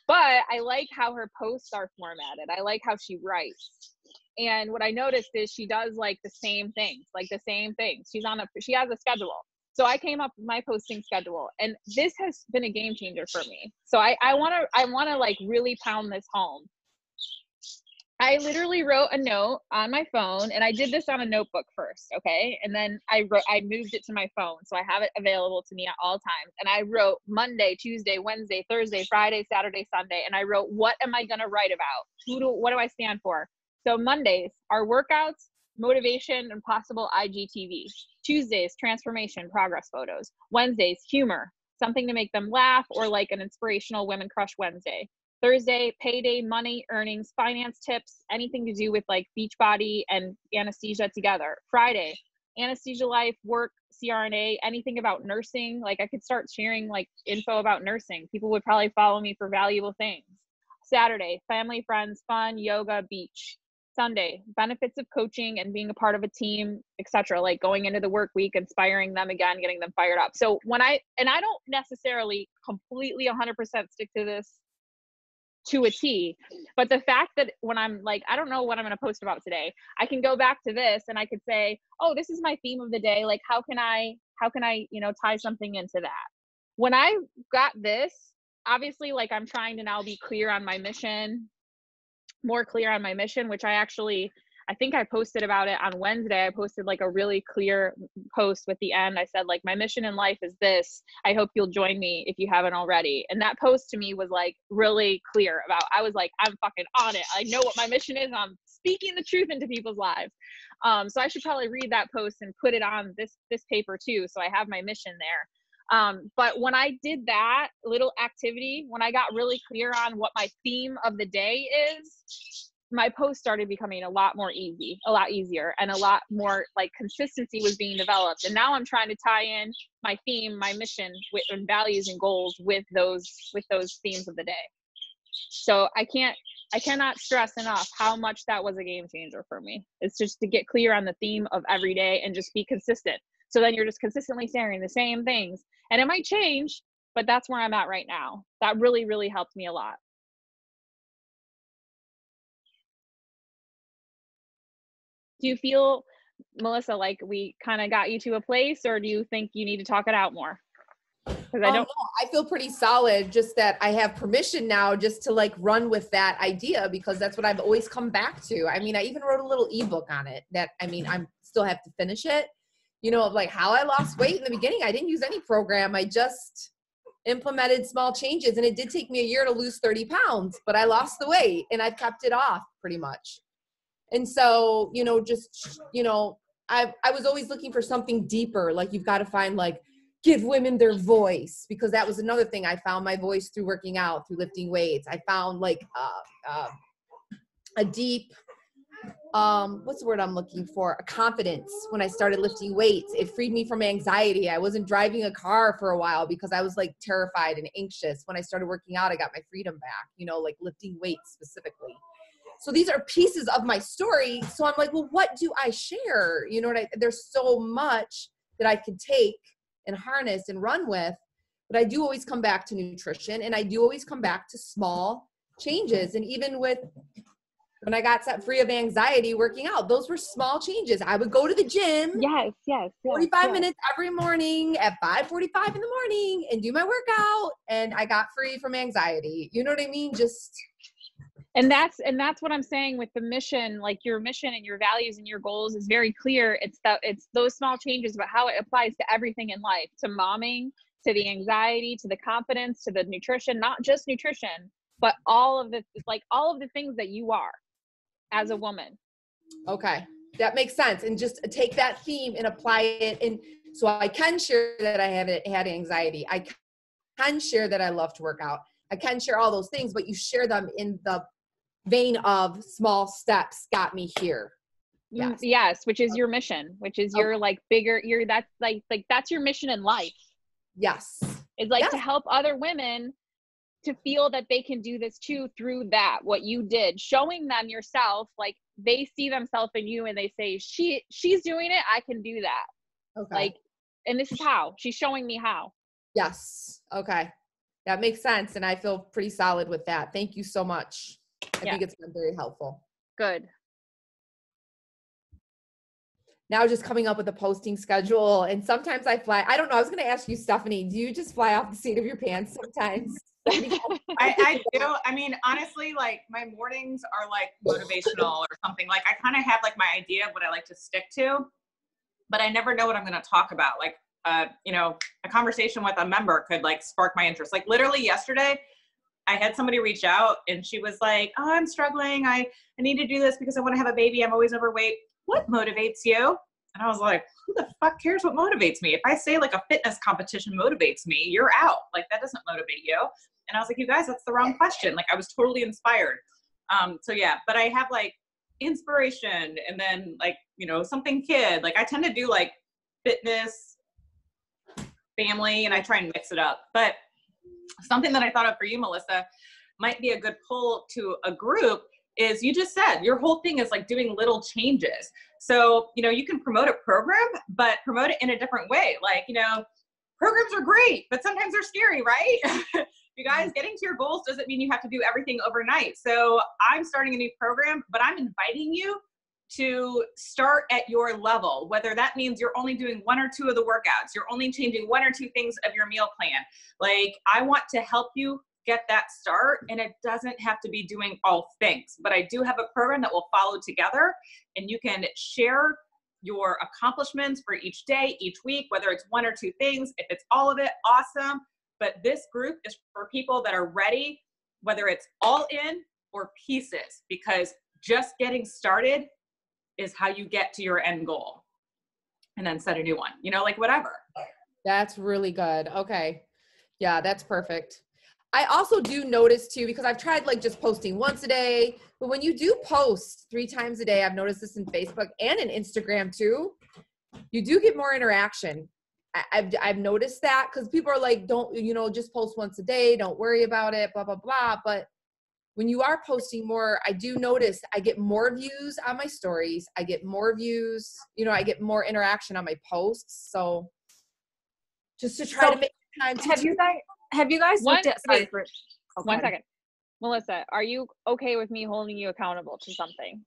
but I like how her posts are formatted. I like how she writes. And what I noticed is she does like the same things. She has a schedule. So I came up with my posting schedule, and this has been a game changer for me. So I want to like really pound this home. I literally wrote a note on my phone, and I did this on a notebook first. Okay. And then I moved it to my phone. So I have it available to me at all times. And I wrote Monday, Tuesday, Wednesday, Thursday, Friday, Saturday, Sunday. And I wrote, what am I going to write about? What do I stand for? So Mondays are workouts, motivation, and possible IGTV. Tuesdays, transformation, progress photos. Wednesdays, humor, something to make them laugh, or like an inspirational Women Crush Wednesday. Thursday, payday, money, earnings, finance tips, anything to do with like Beachbody and anesthesia together. Friday, anesthesia life, work, CRNA, anything about nursing. Like, I could start sharing like info about nursing. People would probably follow me for valuable things. Saturday, family, friends, fun, yoga, beach. Sunday, benefits of coaching and being a part of a team, etc. Like going into the work week, inspiring them again, getting them fired up. So I don't necessarily completely 100% stick to this to a T, but the fact that when I'm like, I don't know what I'm going to post about today, I can go back to this and I could say, oh, this is my theme of the day. Like, how can I, you know, tie something into that? When I got this, obviously, like, I'm trying to now be clear on my mission, more clear on my mission, which I think I posted about it on Wednesday. I posted like a really clear post with the end. I said, like, my mission in life is this. I hope you'll join me if you haven't already. And that post to me was like really clear about, I was like, I'm fucking on it. I know what my mission is. I'm speaking the truth into people's lives. So I should probably read that post and put it on this paper too. So I have my mission there. But when I did that little activity, when I got really clear on what my theme of the day is, my post started becoming a lot easier, and a lot more like consistency was being developed. And now I'm trying to tie in my theme, my mission, and values and goals with those themes of the day. So I cannot stress enough how much that was a game changer for me. It's just to get clear on the theme of every day and just be consistent. So then you're just consistently sharing the same things, and it might change, but that's where I'm at right now. That really, really helped me a lot. Do you feel, Melissa, like we kind of got you to a place, or do you think you need to talk it out more? Because
No, I feel pretty solid, just that I have permission now just to like run with that idea, because that's what I've always come back to. I mean, I even wrote a little ebook on it that, I mean, I'm still have to finish it, you know, of like how I lost weight in the beginning. I didn't use any program. I just implemented small changes, and it did take me a year to lose 30 pounds, but I lost the weight and I've kept it off pretty much. And so, you know, just, you know, I was always looking for something deeper. Like, you've got to find, like, give women their voice, because that was another thing. I found my voice through working out, through lifting weights. I found like a deep, what's the word I'm looking for? A confidence when I started lifting weights. It freed me from anxiety. I wasn't driving a car for a while because I was like terrified and anxious. When I started working out, I got my freedom back, you know, like lifting weights specifically. So these are pieces of my story. So I'm like, well, what do I share? You know what there's so much that I could take and harness and run with, but I do always come back to nutrition, and I do always come back to small changes. And even with, when I got set free of anxiety working out, those were small changes. I would go to the gym.
Yes.
45 minutes every morning at 5:45 in the morning and do my workout, and I got free from anxiety. You know what I mean?
And that's what I'm saying with the mission. Like, your mission and your values and your goals is very clear. It's those small changes, but how it applies to everything in life, to momming, to the anxiety, to the confidence, to the nutrition, not just nutrition, but all of the things that you are as a woman.
Okay. That makes sense. And just take that theme and apply it. And so I can share that I haven't had anxiety. I can share that I love to work out. I can share all those things, but you share them in the vein of small steps got me here. Yes.
Yes, which is your mission, which is your like bigger, that's like that's your mission in life.
Yes.
It's like to help other women to feel that they can do this too through that, what you did, showing them yourself, like they see themselves in you and they say, she's doing it, I can do that.
Okay.
Like, and this is how she's showing me how.
Yes. Okay. That makes sense. And I feel pretty solid with that. Thank you so much. I think it's been very helpful.
Good.
Now just coming up with a posting schedule. And sometimes I fly. I don't know. I was going to ask you, Stephanie, do you just fly off the seat of your pants sometimes?
I do. I mean, honestly, like my mornings are like motivational or something. Like I kind of have like my idea of what I like to stick to, but I never know what I'm going to talk about. Like, you know, a conversation with a member could like spark my interest. Like literally yesterday, I had somebody reach out and she was like, oh, I'm struggling. I need to do this because I want to have a baby. I'm always overweight. What motivates you? And I was like, who the fuck cares what motivates me? If I say like a fitness competition motivates me, you're out. Like that doesn't motivate you. And I was like, you guys, that's the wrong question. Like I was totally inspired. So yeah, but I have like inspiration and then like, you know, something kid. Like I tend to do like fitness, family, and I try and mix it up. But something that I thought of for you, Melissa, might be a good pull to a group is you just said your whole thing is like doing little changes. So, you know, you can promote a program, but promote it in a different way. Like, you know, programs are great, but sometimes they're scary, right? You guys, getting to your goals doesn't mean you have to do everything overnight. So I'm starting a new program, but I'm inviting you to start at your level, whether that means you're only doing 1 or 2 of the workouts, you're only changing 1 or 2 things of your meal plan. Like I want to help you get that start, and it doesn't have to be doing all things, but I do have a program that will follow together and you can share your accomplishments for each day, each week, whether it's 1 or 2 things. If it's all of it, awesome. But this group is for people that are ready, whether it's all in or pieces, because just getting started is how you get to your end goal and then set a new one, you know, like whatever.
That's really good. Okay. Yeah, that's perfect. I also do notice too, because I've tried like just posting once a day, but when you do post 3 times a day, I've noticed this in Facebook and in Instagram too, you do get more interaction. I've noticed that because people are like, don't, you know, just post once a day. Don't worry about it, blah, blah, blah. But when you are posting more, I do notice I get more views on my stories. I get more views, you know, I get more interaction on my posts. So just to try to make time to
have you guys looked at
one second. Melissa, are you okay with me holding you accountable to something?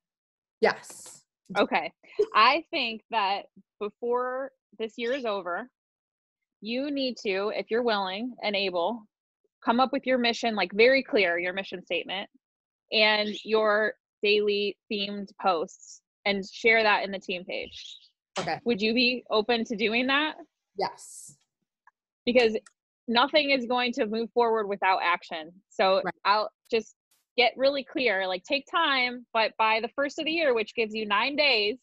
Yes.
Okay. I think that before this year is over, you need to, if you're willing and able, come up with your mission, like very clear, your mission statement and your daily themed posts and share that in the team page.
Okay.
Would you be open to doing that?
Yes.
Because nothing is going to move forward without action. So I'll just get really clear, like take time, but by the first of the year, which gives you 9 days,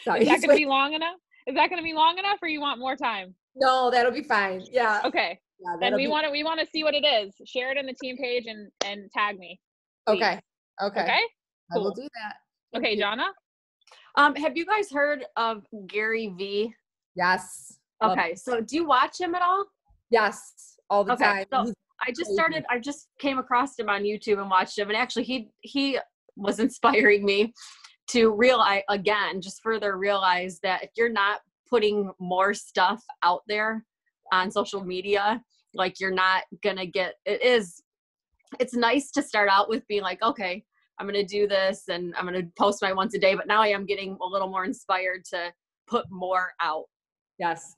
Sorry,
is that going to be long enough? Is that going to be long enough or you want more time?
No, that'll be fine. Yeah.
Okay.
Yeah,
and we want to see what it is. Share it in the team page and tag me. Please.
Okay. Okay.
Okay.
Cool. I will do that. Thank
okay,
you.
Jonna.
Have you guys heard of Gary V?
Yes.
Okay. So do you watch him at all?
Yes. All the time.
So I just came across him on YouTube and watched him. And actually he was inspiring me to further realize that if you're not putting more stuff out there on social media, like you're not gonna get it's nice to start out with being like, okay, I'm gonna do this and I'm gonna post my once a day, but now I am getting a little more inspired to put more out.
Yes.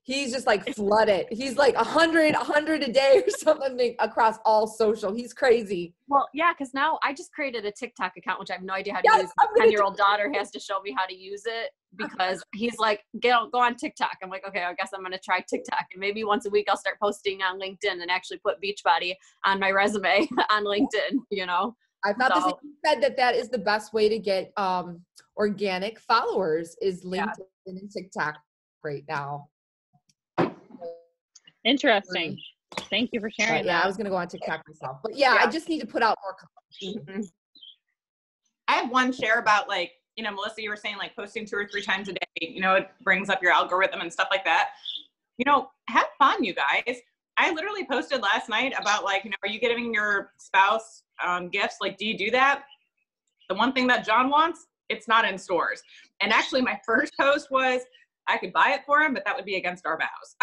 He's just like flooded. He's like 100 a day or something across all social. He's crazy.
Well, yeah, because now I just created a TikTok account, which I have no idea how to use. My 10-year-old daughter has to show me how to use it because he's like, go on TikTok. I'm like, okay, I guess I'm going to try TikTok. And maybe once a week I'll start posting on LinkedIn and actually put Beachbody on my resume on LinkedIn, you know?
I thought this said that is the best way to get organic followers is LinkedIn and TikTok right now.
Interesting. Thank you for sharing
yeah,
that.
I was going to go on TikTok myself. But yeah, I just need to put out more content.
I have one share about like, you know, Melissa, you were saying like posting 2 or 3 times a day, you know, it brings up your algorithm and stuff like that. You know, have fun, you guys. I literally posted last night about like, you know, are you giving your spouse gifts? Like, do you do that? The one thing that John wants, it's not in stores. And actually my first post was, I could buy it for him, but that would be against our vows.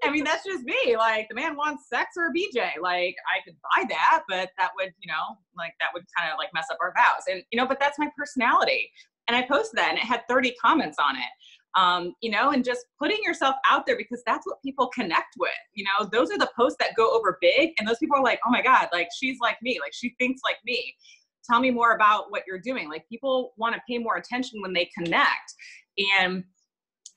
I mean, that's just me. Like, the man wants sex or a BJ. Like, I could buy that, but that would, you know, like that would kind of like mess up our vows. And, you know, but that's my personality. And I posted that and it had 30 comments on it. You know, and just putting yourself out there because that's what people connect with. You know, those are the posts that go over big. And those people are like, oh my God, like she's like me, like she thinks like me. Tell me more about what you're doing. Like people want to pay more attention when they connect. And,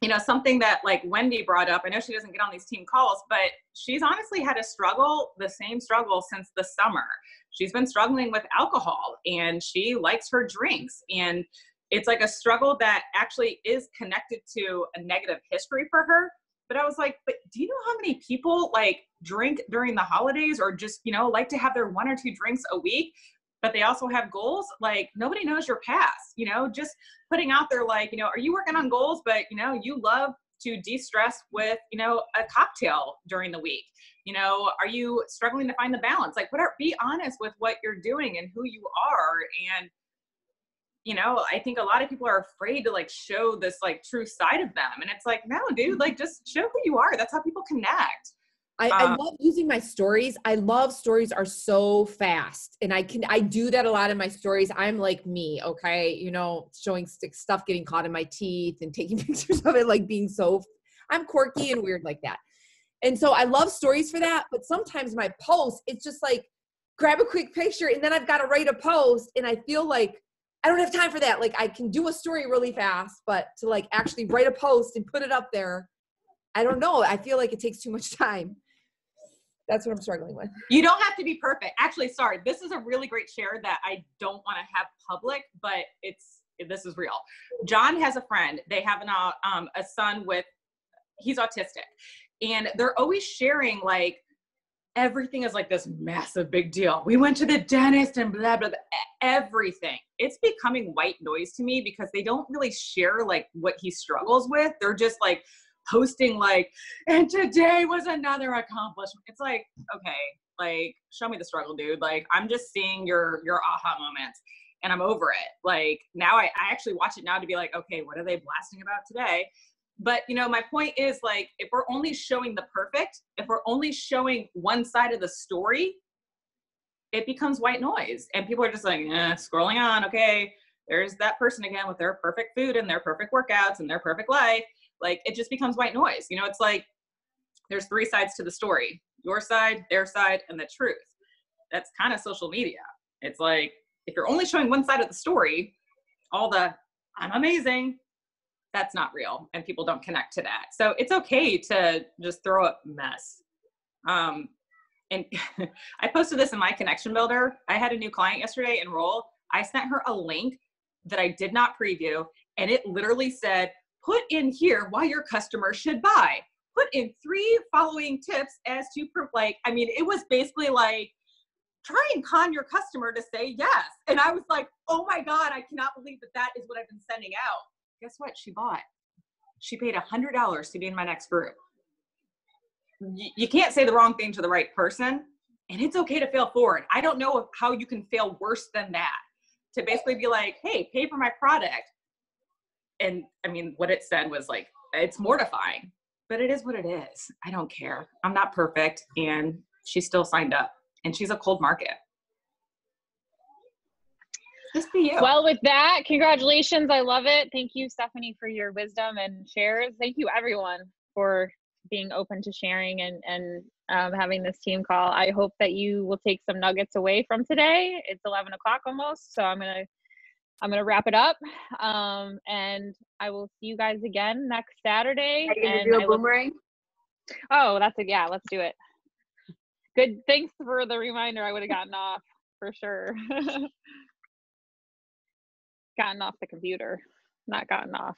you know, something that like Wendy brought up, I know she doesn't get on these team calls, but she's honestly had a struggle, the same struggle since the summer. She's been struggling with alcohol and she likes her drinks. And it's like a struggle that actually is connected to a negative history for her. But I was like, but do you know how many people like drink during the holidays or just, you know, like to have their 1 or 2 drinks a week? But they also have goals. Like nobody knows your past, you know, just putting out there, like, you know, are you working on goals, but you know, you love to de-stress with, you know, a cocktail during the week, you know, are you struggling to find the balance? Like be honest with what you're doing and who you are. And, you know, I think a lot of people are afraid to like show this like true side of them. And it's like, no, dude, like just show who you are. That's how people connect.
I love using my stories. I love stories are so fast. And I do that a lot in my stories. I'm like me, okay? You know, showing stuff getting caught in my teeth and taking pictures of it, like being I'm quirky and weird like that. And so I love stories for that. But sometimes my posts, it's just like, grab a quick picture and then I've got to write a post. And I feel like I don't have time for that. Like I can do a story really fast, but to like actually write a post and put it up there, I don't know. I feel like it takes too much time. That's what I'm struggling with.
You don't have to be perfect. Actually, sorry, this is a really great share that I don't want to have public, but this is real. John has a friend. They have a son he's autistic, and they're always sharing like everything is like this massive big deal. We went to the dentist and blah, blah, blah, everything. It's becoming white noise to me because they don't really share like what he struggles with. They're just like posting like, and today was another accomplishment. It's like, okay, like show me the struggle, dude. Like I'm just seeing your aha moments and I'm over it. Like now I actually watch it now to be like, okay, what are they blasting about today? But you know, my point is like, if we're only showing the perfect, if we're only showing one side of the story, it becomes white noise and people are just like, scrolling on. Okay, there's that person again with their perfect food and their perfect workouts and their perfect life. Like it just becomes white noise. You know, it's like there's 3 sides to the story, your side, their side, and the truth. That's kind of social media. It's like, if you're only showing one side of the story, all the I'm amazing, that's not real. And people don't connect to that. So it's okay to just throw up mess. And I posted this in my connection builder. I had a new client yesterday enroll. I sent her a link that I did not preview. And it literally said, put in here why your customer should buy. Put in 3 following tips as to it was basically like, try and con your customer to say yes. And I was like, oh my God, I cannot believe that is what I've been sending out. Guess what? She bought. She paid $100 to be in my next group. You can't say the wrong thing to the right person. And it's okay to fail forward. I don't know how you can fail worse than that. To basically be like, hey, pay for my product. And I mean, what it said was like, it's mortifying, but it is what it is. I don't care. I'm not perfect. And she still signed up and she's a cold market. Just be you.
Well, with that, congratulations. I love it. Thank you, Stephanie, for your wisdom and shares. Thank you, everyone, for being open to sharing and having this team call. I hope that you will take some nuggets away from today. It's 11 o'clock almost, so I'm gonna wrap it up. And I will see you guys again next Saturday.
Are you gonna do a boomerang?
Yeah, let's do it. Good. Thanks for the reminder. I would have gotten off for sure. Gotten off the computer, not gotten off.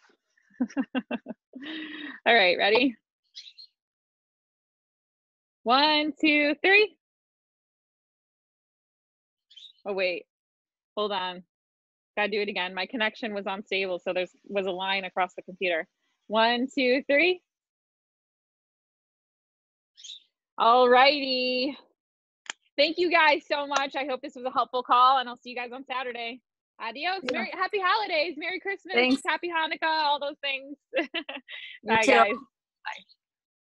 All right, ready? 1, 2, 3. Oh, wait. Hold on. Gotta do it again. My connection was unstable, so was a line across the computer. 1, 2, 3. All righty. Thank you guys so much. I hope this was a helpful call, and I'll see you guys on Saturday. Adios.
Yeah.
Happy holidays. Merry Christmas.
Thanks.
Happy Hanukkah. All those things.
You
Bye,
too.
guys.